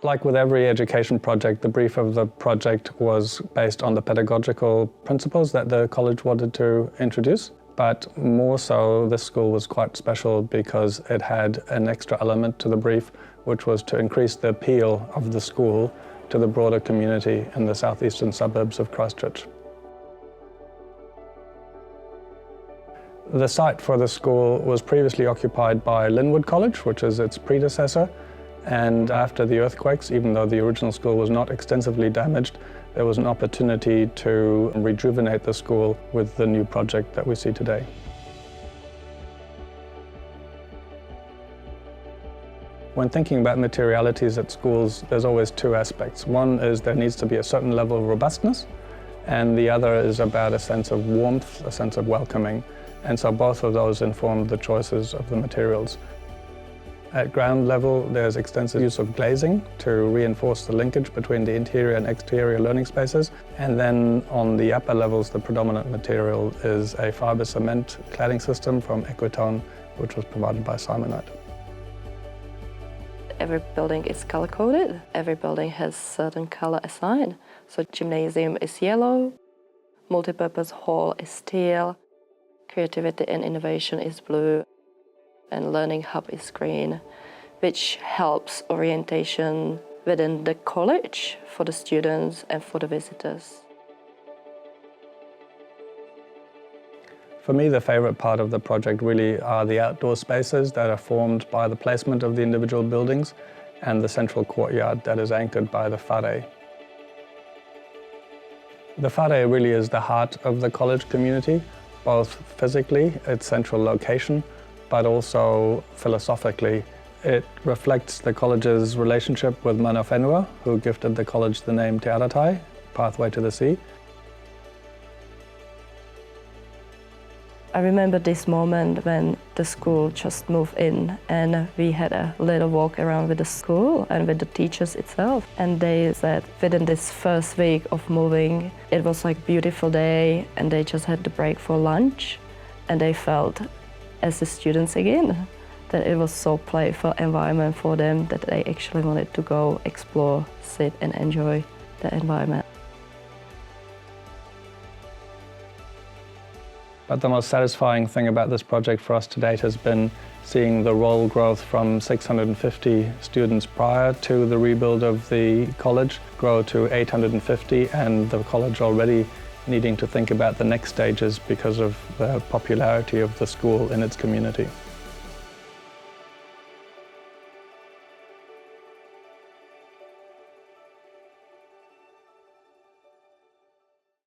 Like with every education project, the brief of the project was based on the pedagogical principles that the college wanted to introduce. But more so, this school was quite special because it had an extra element to the brief, which was to increase the appeal of the school to the broader community in the southeastern suburbs of Christchurch. The site for the school was previously occupied by Linwood College, which is its predecessor. And after the earthquakes, even though the original school was not extensively damaged, there was an opportunity to rejuvenate the school with the new project that we see today. When thinking about materialities at schools, there's always two aspects. One is there needs to be a certain level of robustness, and the other is about a sense of warmth, a sense of welcoming. And so both of those informed the choices of the materials. At ground level, there's extensive use of glazing to reinforce the linkage between the interior and exterior learning spaces. And then on the upper levels, the predominant material is a fibre cement cladding system from Equitone, which was provided by Simonite. Every building is color-coded. Every building has certain color assigned. So gymnasium is yellow, multipurpose hall is teal, creativity and innovation is blue, and learning hub is green, which helps orientation within the college for the students and for the visitors. For me, the favorite part of the project really are the outdoor spaces that are formed by the placement of the individual buildings and the central courtyard that is anchored by the whare. The whare really is the heart of the college community, both physically, its central location, but also philosophically. It reflects the college's relationship with Mana Whenua, who gifted the college the name Te Aratai, Pathway to the Sea. I remember this moment when the school just moved in and we had a little walk around with the school and with the teachers itself. And they said within this first week of moving, it was like a beautiful day and they just had the break for lunch and they felt as the students again, that it was so playful environment for them that they actually wanted to go explore, sit and enjoy the environment. But the most satisfying thing about this project for us to date has been seeing the roll growth from 650 students prior to the rebuild of the college grow to 850, and the college already needing to think about the next stages because of the popularity of the school in its community.